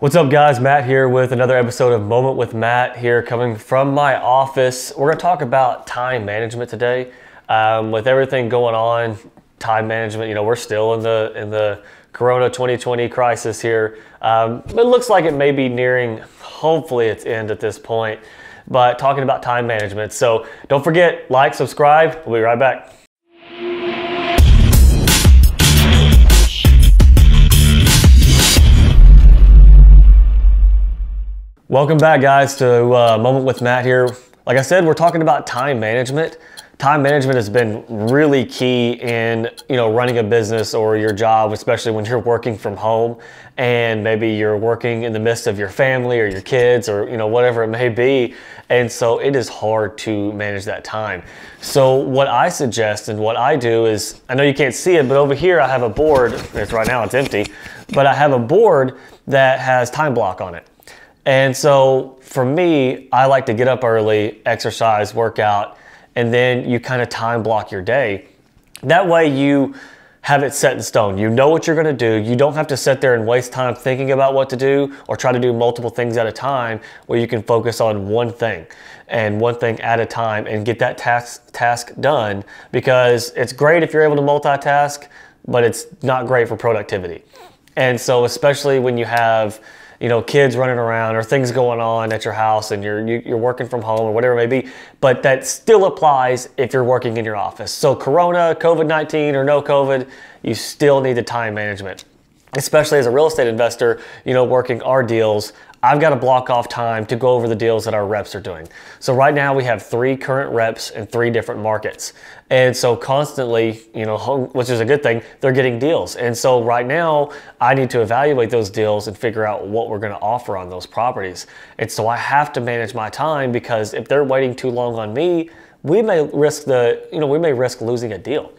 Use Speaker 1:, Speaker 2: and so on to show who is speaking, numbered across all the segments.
Speaker 1: What's up guys, Matt here with another episode of Moment with Matt here coming from my office. We're going to talk about time management today. With everything going on, time management, we're still in the Corona 2020 crisis here. It looks like it may be nearing, hopefully its end at this point, but talking about time management. So don't forget, like, subscribe. We'll be right back. Welcome back guys to Moment with Matt here. Like I said, we're talking about time management. Time management has been really key in running a business or your job, especially when you're working from home and maybe you're working in the midst of your family or your kids or whatever it may be. And so it is hard to manage that time. So what I suggest and what I do is, I know you can't see it, but over here I have a board. Right now it's empty, but I have a board that has time block on it. And so for me, I like to get up early, exercise, workout, and then you kind of time block your day. That way you have it set in stone. You know what you're gonna do. You don't have to sit there and waste time thinking about what to do or try to do multiple things at a time, where you can focus on one thing and one thing at a time and get that task done, because it's great if you're able to multitask, but it's not great for productivity. And so especially when you have kids running around or things going on at your house and you're working from home or whatever it may be, but that still applies if you're working in your office. So Corona, COVID-19 or no COVID, you still need the time management. Especially as a real estate investor, working our deals, I've got to block off time to go over the deals that our reps are doing. So right now we have 3 current reps in 3 different markets. And so constantly, which is a good thing, they're getting deals. And so right now I need to evaluate those deals and figure out what we're going to offer on those properties. And so I have to manage my time, because if they're waiting too long on me, we may risk losing a deal.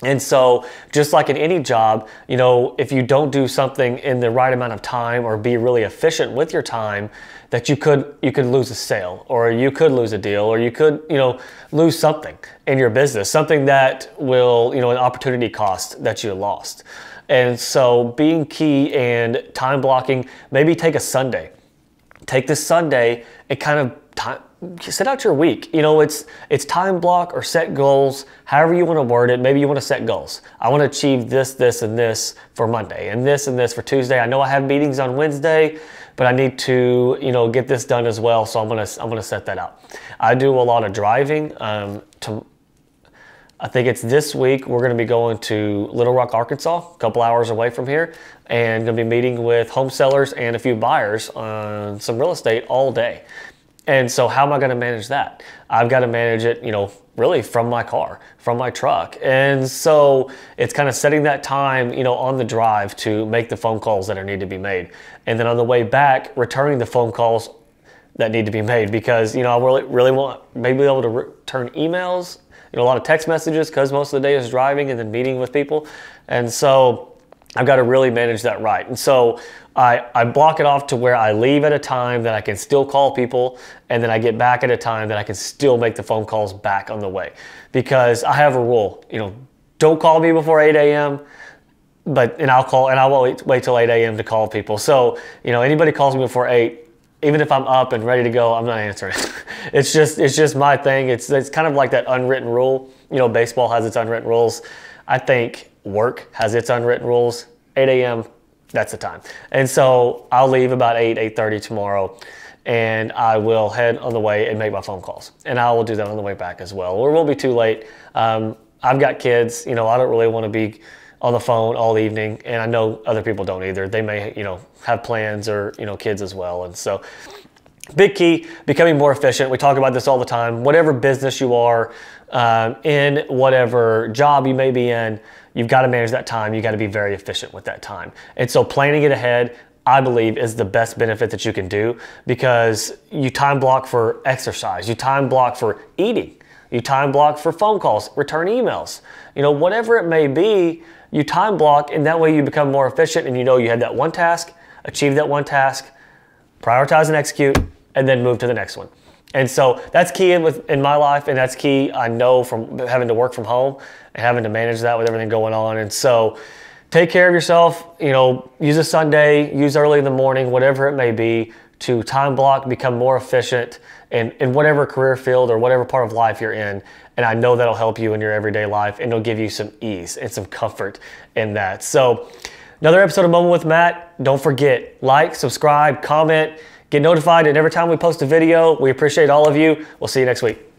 Speaker 1: And so just like in any job, if you don't do something in the right amount of time or be really efficient with your time, that you could lose a sale, or you could lose a deal, or you could, lose something in your business, something that will, an opportunity cost that you lost. And so being key and time blocking, maybe take a Sunday. Take this Sunday and kind of set out your week. It's time block or set goals, however you want to word it. Maybe you want to set goals. I want to achieve this, this, and this for Monday, and this for Tuesday. I know I have meetings on Wednesday, but I need to, get this done as well. So I'm gonna set that out. I do a lot of driving. I think it's this week we're going to be going to Little Rock, Arkansas, a couple hours away from here, and going to be meeting with home sellers and a few buyers on some real estate all day. And so how am I going to manage that? I've got to manage it, really from my car, from my truck. And so it's kind of setting that time, on the drive to make the phone calls that need to be made. And then on the way back, returning the phone calls that need to be made, because, I really want maybe be able to return emails, a lot of text messages, because most of the day is driving and then meeting with people. And so I've got to really manage that right. And so I block it off to where I leave at a time that I can still call people, and then I get back at a time that I can still make the phone calls back on the way. Because I have a rule, don't call me before 8 a.m., and I won't wait till 8 a.m. to call people. So, anybody calls me before 8, even if I'm up and ready to go, I'm not answering. It's just my thing. It's kind of like that unwritten rule. Baseball has its unwritten rules. I think work has its unwritten rules. 8 a.m., that's the time. And so I'll leave about 8:30 tomorrow, and I will head on the way and make my phone calls. And I will do that on the way back as well, or it won't be too late. I've got kids, I don't really want to be on the phone all evening, and I know other people don't either. They may, have plans or, kids as well. And so big key, becoming more efficient. We talk about this all the time. Whatever business you are in, whatever job you may be in, you've got to manage that time. You got to be very efficient with that time. And so planning it ahead, I believe, is the best benefit that you can do, because you time block for exercise, you time block for eating, you time block for phone calls, return emails, whatever it may be, you time block, and that way you become more efficient, and you had that one task, achieve that one task, prioritize and execute, and then move to the next one. And so that's key in my life, and that's key, I know, from having to work from home and having to manage that with everything going on. And so take care of yourself. You know, use a Sunday, use early in the morning, whatever it may be, to time block, become more efficient in whatever career field or whatever part of life you're in. And I know that'll help you in your everyday life, and it'll give you some ease and some comfort in that. So another episode of Moment with Matt. Don't forget, like, subscribe, comment, get notified, and every time we post a video. We appreciate all of you. We'll see you next week.